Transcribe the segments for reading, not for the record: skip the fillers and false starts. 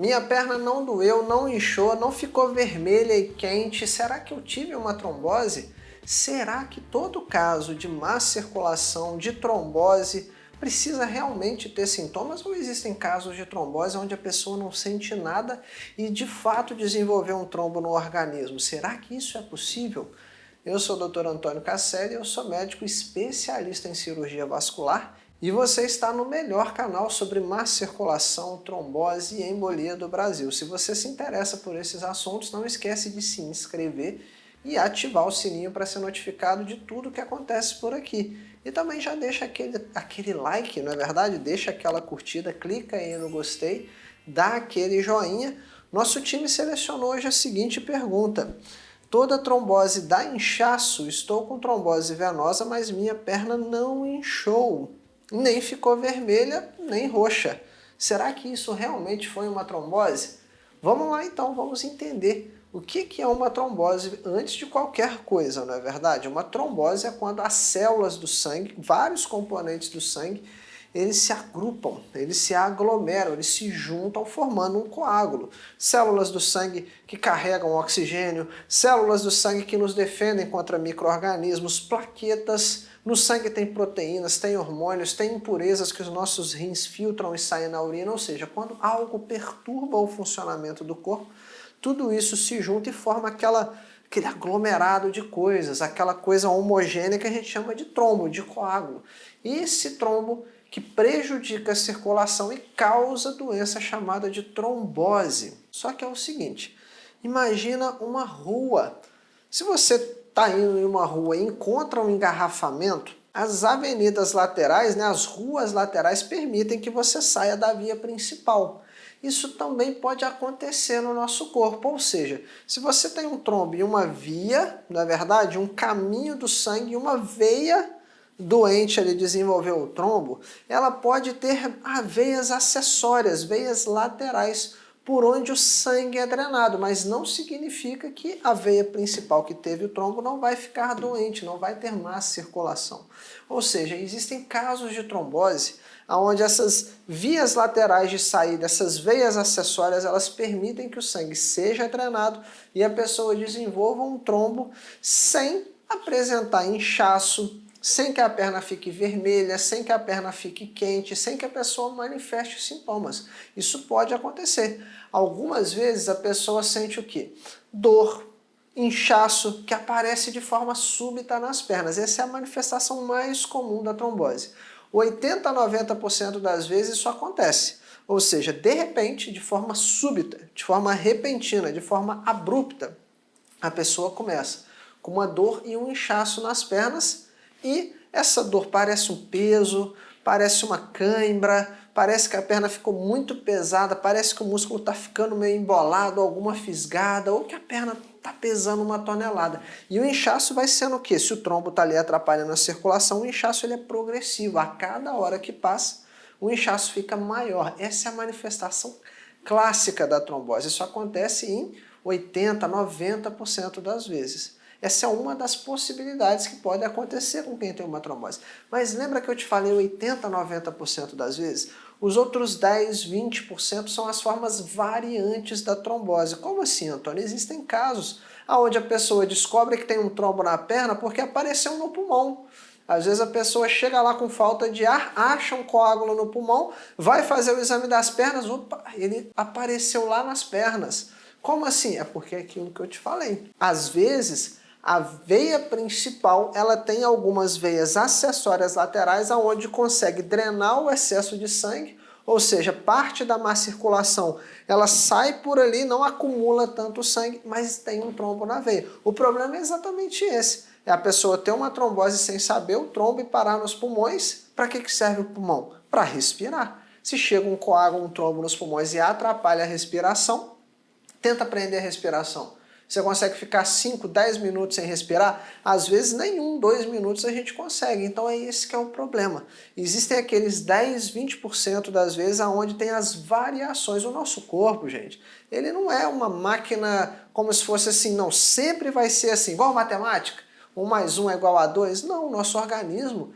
Minha perna não doeu, não inchou, não ficou vermelha e quente. Será que eu tive uma trombose? Será que todo caso de má circulação, de trombose, precisa realmente ter sintomas ou existem casos de trombose onde a pessoa não sente nada e de fato desenvolveu um trombo no organismo? Será que isso é possível? Eu sou o Dr. Antônio Casselli, eu sou médico especialista em cirurgia vascular e você está no melhor canal sobre má circulação, trombose e embolia do Brasil. Se você se interessa por esses assuntos, não esquece de se inscrever e ativar o sininho para ser notificado de tudo que acontece por aqui. E também já deixa aquele like, não é verdade? Deixa aquela curtida, clica aí no gostei, dá aquele joinha. Nosso time selecionou hoje a seguinte pergunta: toda trombose dá inchaço? Estou com trombose venosa, mas minha perna não inchou, nem ficou vermelha, nem roxa. Será que isso realmente foi uma trombose? Vamos lá então, vamos entender o que é uma trombose antes de qualquer coisa, não é verdade? Uma trombose é quando as células do sangue, vários componentes do sangue, eles se agrupam, eles se aglomeram, eles se juntam formando um coágulo. Células do sangue que carregam oxigênio, células do sangue que nos defendem contra micro-organismos, plaquetas. No sangue tem proteínas, tem hormônios, tem impurezas que os nossos rins filtram e saem na urina, ou seja, quando algo perturba o funcionamento do corpo, tudo isso se junta e forma aquele aglomerado de coisas, aquela coisa homogênea que a gente chama de trombo, de coágulo. E esse trombo que prejudica a circulação e causa doença chamada de trombose. Só que é o seguinte, imagina uma rua. Se você está indo em uma rua e encontra um engarrafamento, as avenidas laterais, as ruas laterais permitem que você saia da via principal. Isso também pode acontecer no nosso corpo, ou seja, se você tem um trombo e uma via, na verdade, um caminho do sangue e uma veia doente ali desenvolveu o trombo, ela pode ter veias acessórias, veias laterais, por onde o sangue é drenado, mas não significa que a veia principal que teve o trombo não vai ficar doente, não vai ter má circulação. Ou seja, existem casos de trombose onde essas vias laterais de saída, essas veias acessórias, elas permitem que o sangue seja drenado e a pessoa desenvolva um trombo sem apresentar inchaço, sem que a perna fique vermelha, sem que a perna fique quente, sem que a pessoa manifeste sintomas. Isso pode acontecer. Algumas vezes a pessoa sente o quê? Dor, inchaço, que aparece de forma súbita nas pernas. Essa é a manifestação mais comum da trombose. 80 a 90% das vezes isso acontece. Ou seja, de repente, de forma súbita, de forma repentina, de forma abrupta, a pessoa começa com uma dor e um inchaço nas pernas e essa dor parece um peso, parece uma cãibra, parece que a perna ficou muito pesada, parece que o músculo está ficando meio embolado, alguma fisgada, ou que a perna está pesando 1 tonelada. E o inchaço vai sendo o quê? Se o trombo está ali atrapalhando a circulação, o inchaço ele é progressivo. A cada hora que passa, o inchaço fica maior. Essa é a manifestação clássica da trombose. Isso acontece em 80, 90% das vezes. Essa é uma das possibilidades que pode acontecer com quem tem uma trombose. Mas lembra que eu te falei 80, 90% das vezes? Os outros 10, 20% são as formas variantes da trombose. Como assim, Antônio? Existem casos onde a pessoa descobre que tem um trombo na perna porque apareceu no pulmão. Às vezes a pessoa chega lá com falta de ar, acha um coágulo no pulmão, vai fazer o exame das pernas, opa, ele apareceu lá nas pernas. Como assim? É porque é aquilo que eu te falei. Às vezes, a veia principal, ela tem algumas veias acessórias laterais aonde consegue drenar o excesso de sangue, ou seja, parte da má circulação, ela sai por ali, não acumula tanto sangue, mas tem um trombo na veia. O problema é exatamente esse, é a pessoa ter uma trombose sem saber o trombo e parar nos pulmões. Para que serve o pulmão? Para respirar. Se chega um coágulo, um trombo nos pulmões e atrapalha a respiração, tenta prender a respiração. Você consegue ficar 5, 10 minutos sem respirar? Às vezes nem 1, 2 minutos a gente consegue. Então é esse que é o problema. Existem aqueles 10, 20% das vezes onde tem as variações. O nosso corpo, gente, ele não é uma máquina como se fosse assim, não, sempre vai ser assim, igual matemática. 1 mais 1 é igual a 2. Não, o nosso organismo,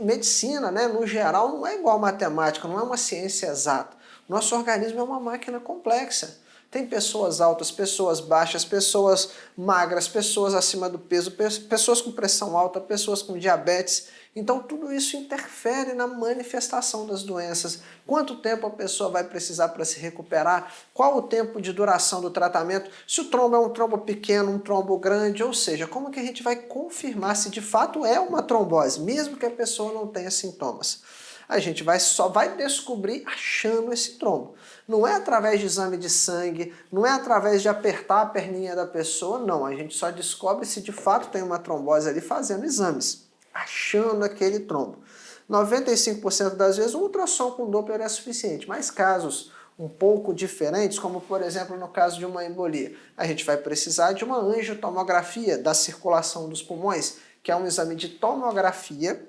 medicina, no geral, não é igual matemática, não é uma ciência exata. Nosso organismo é uma máquina complexa. Tem pessoas altas, pessoas baixas, pessoas magras, pessoas acima do peso, pessoas com pressão alta, pessoas com diabetes. Então tudo isso interfere na manifestação das doenças. Quanto tempo a pessoa vai precisar para se recuperar? Qual o tempo de duração do tratamento? Se o trombo é um trombo pequeno, um trombo grande, ou seja, como que a gente vai confirmar se de fato é uma trombose, mesmo que a pessoa não tenha sintomas? A gente só vai descobrir achando esse trombo. Não é através de exame de sangue, não é através de apertar a perninha da pessoa, não. A gente só descobre se de fato tem uma trombose ali fazendo exames, achando aquele trombo. 95% das vezes um ultrassom com Doppler é suficiente, mas casos um pouco diferentes, como por exemplo no caso de uma embolia, a gente vai precisar de uma angiotomografia da circulação dos pulmões, que é um exame de tomografia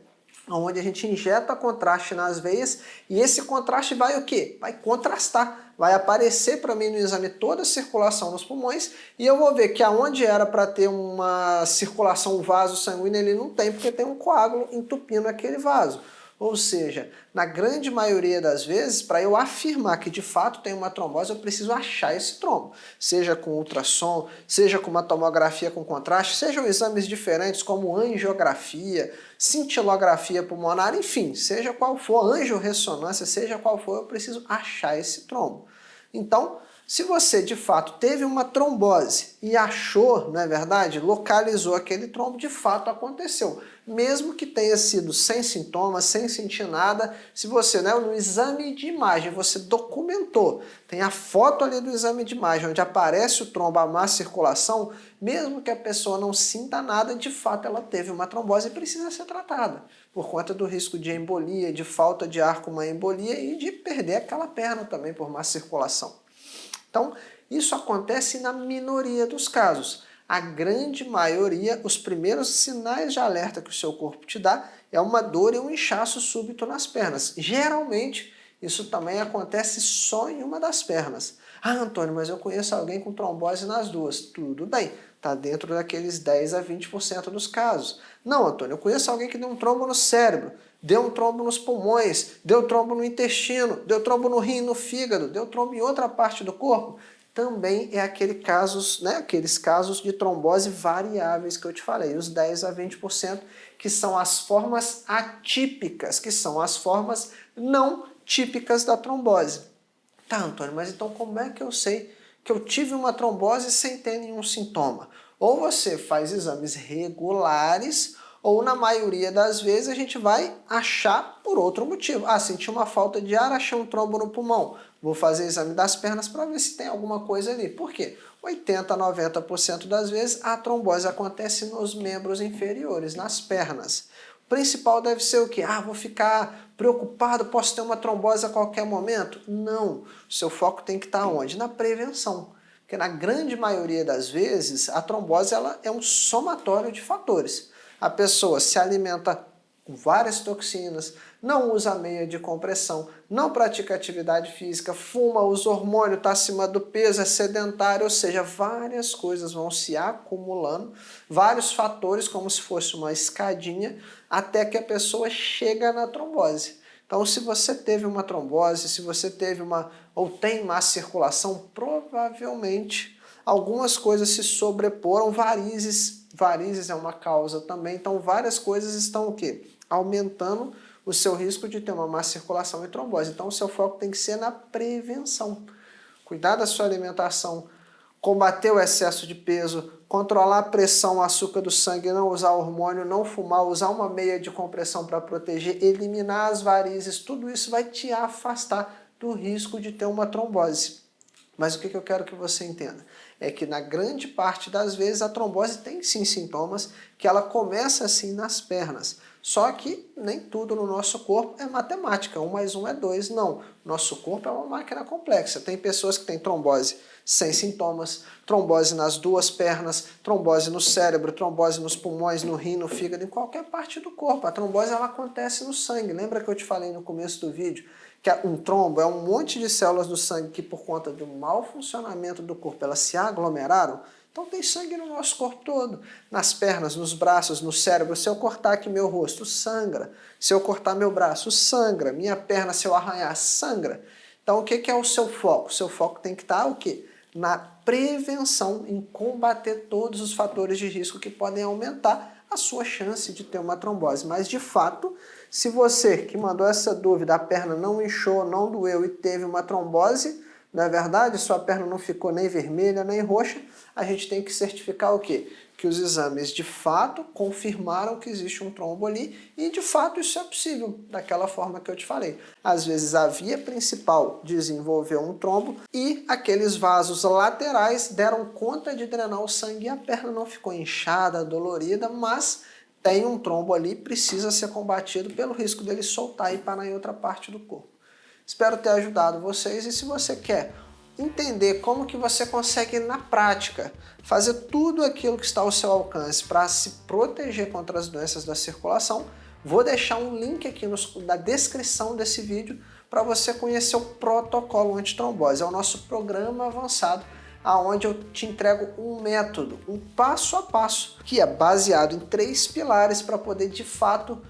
onde a gente injeta contraste nas veias e esse contraste vai o quê? Vai contrastar, vai aparecer para mim no exame toda a circulação nos pulmões e eu vou ver que aonde era para ter uma circulação, um vaso sanguíneo, ele não tem porque tem um coágulo entupindo aquele vaso. Ou seja, na grande maioria das vezes, para eu afirmar que de fato tem uma trombose, eu preciso achar esse trombo. Seja com ultrassom, seja com uma tomografia com contraste, sejam exames diferentes como angiografia, cintilografia pulmonar, enfim, seja qual for, angiorressonância, seja qual for, eu preciso achar esse trombo. Então, se você de fato teve uma trombose e achou, não é verdade, localizou aquele trombo, de fato aconteceu. Mesmo que tenha sido sem sintomas, sem sentir nada, se você, no exame de imagem, você documentou, tem a foto ali do exame de imagem, onde aparece o trombo, a má circulação, mesmo que a pessoa não sinta nada, de fato ela teve uma trombose e precisa ser tratada, por conta do risco de embolia, de falta de ar com uma embolia e de perder aquela perna também por má circulação. Então, isso acontece na minoria dos casos. A grande maioria, os primeiros sinais de alerta que o seu corpo te dá é uma dor e um inchaço súbito nas pernas. Geralmente, isso também acontece só em uma das pernas. Ah, Antônio, mas eu conheço alguém com trombose nas duas. Tudo bem, está dentro daqueles 10 a 20% dos casos. Não, Antônio, eu conheço alguém que deu um trombo no cérebro, deu um trombo nos pulmões, deu trombo no intestino, deu trombo no rim e no fígado, deu trombo em outra parte do corpo. Também é aqueles casos de trombose variáveis que eu te falei, os 10 a 20%, que são as formas atípicas, que são as formas não típicas da trombose. Tá, Antônio, mas então como é que eu sei que eu tive uma trombose sem ter nenhum sintoma? Ou você faz exames regulares, ou na maioria das vezes a gente vai achar por outro motivo. Ah, senti uma falta de ar, achei um trombo no pulmão. Vou fazer exame das pernas para ver se tem alguma coisa ali. Por quê? 80 a 90% das vezes a trombose acontece nos membros inferiores, nas pernas. O principal deve ser o quê? Ah, vou ficar preocupado, posso ter uma trombose a qualquer momento? Não. O seu foco tem que estar onde? Na prevenção. Porque na grande maioria das vezes a trombose ela é um somatório de fatores. A pessoa se alimenta com várias toxinas, não usa meia de compressão, não pratica atividade física, fuma, usa hormônio, está acima do peso, é sedentário, ou seja, várias coisas vão se acumulando, vários fatores como se fosse uma escadinha, até que a pessoa chega na trombose. Então, se você teve uma trombose, se você teve ou tem má circulação, provavelmente algumas coisas se sobreporam, varizes é uma causa também, então várias coisas estão o quê? Aumentando o seu risco de ter uma má circulação e trombose. Então o seu foco tem que ser na prevenção. Cuidar da sua alimentação, combater o excesso de peso, controlar a pressão, o açúcar do sangue, não usar hormônio, não fumar, usar uma meia de compressão para proteger, eliminar as varizes, tudo isso vai te afastar do risco de ter uma trombose. Mas o que eu quero que você entenda? É que na grande parte das vezes a trombose tem sim sintomas, que ela começa assim nas pernas. Só que nem tudo no nosso corpo é matemática, 1 mais 1 é 2, não. Nosso corpo é uma máquina complexa. Tem pessoas que têm trombose sem sintomas, trombose nas duas pernas, trombose no cérebro, trombose nos pulmões, no rim, no fígado, em qualquer parte do corpo. A trombose ela acontece no sangue. Lembra que eu te falei no começo do vídeo que um trombo é um monte de células do sangue que por conta do mau funcionamento do corpo elas se aglomeraram? Então tem sangue no nosso corpo todo, nas pernas, nos braços, no cérebro. Se eu cortar aqui meu rosto, sangra. Se eu cortar meu braço, sangra. Minha perna, se eu arranhar, sangra. Então, o que é o seu foco? O seu foco tem que estar o quê? Na prevenção, em combater todos os fatores de risco que podem aumentar a sua chance de ter uma trombose. Mas, de fato, se você que mandou essa dúvida, a perna não inchou, não doeu e teve uma trombose, não é verdade? Sua perna não ficou nem vermelha, nem roxa, a gente tem que certificar o quê? Que os exames de fato confirmaram que existe um trombo ali e de fato isso é possível, daquela forma que eu te falei. Às vezes a via principal desenvolveu um trombo e aqueles vasos laterais deram conta de drenar o sangue e a perna não ficou inchada, dolorida, mas tem um trombo ali, precisa ser combatido pelo risco dele soltar e parar em outra parte do corpo. Espero ter ajudado vocês e se você quer entender como que você consegue na prática fazer tudo aquilo que está ao seu alcance para se proteger contra as doenças da circulação, vou deixar um link aqui na descrição desse vídeo para você conhecer o protocolo antitrombose. É o nosso programa avançado, onde eu te entrego um método, um passo a passo, que é baseado em 3 pilares para poder de fato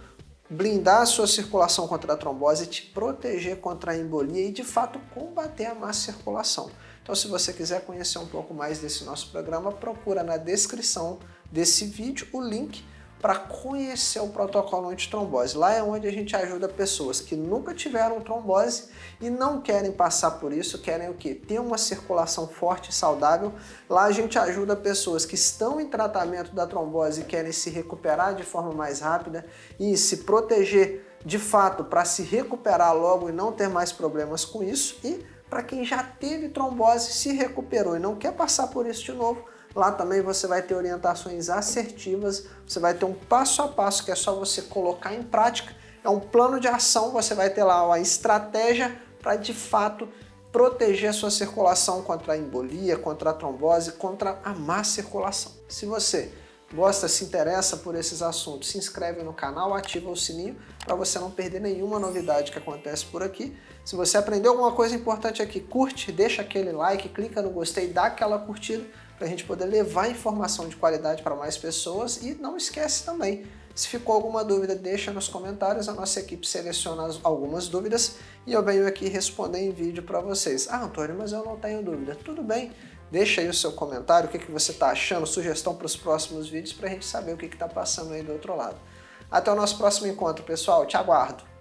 blindar a sua circulação contra a trombose, te proteger contra a embolia e, de fato, combater a má circulação. Então, se você quiser conhecer um pouco mais desse nosso programa, procura na descrição desse vídeo o link para conhecer o protocolo antitrombose. Lá é onde a gente ajuda pessoas que nunca tiveram trombose e não querem passar por isso, querem o quê? Ter uma circulação forte e saudável. Lá a gente ajuda pessoas que estão em tratamento da trombose e querem se recuperar de forma mais rápida e se proteger de fato para se recuperar logo e não ter mais problemas com isso. E para quem já teve trombose, se recuperou e não quer passar por isso de novo, lá também você vai ter orientações assertivas, você vai ter um passo a passo que é só você colocar em prática, é um plano de ação, você vai ter lá uma estratégia para de fato proteger a sua circulação contra a embolia, contra a trombose, contra a má circulação. Se você gosta, se interessa por esses assuntos, se inscreve no canal, ativa o sininho para você não perder nenhuma novidade que acontece por aqui. Se você aprendeu alguma coisa importante aqui, curte, deixa aquele like, clica no gostei, dá aquela curtida para a gente poder levar informação de qualidade para mais pessoas e não esquece também, se ficou alguma dúvida, deixa nos comentários, a nossa equipe seleciona algumas dúvidas e eu venho aqui responder em vídeo para vocês. Ah, Antônio, mas eu não tenho dúvida. Tudo bem, deixa aí o seu comentário, o que você está achando, sugestão para os próximos vídeos para a gente saber o que está passando aí do outro lado. Até o nosso próximo encontro, pessoal. Te aguardo!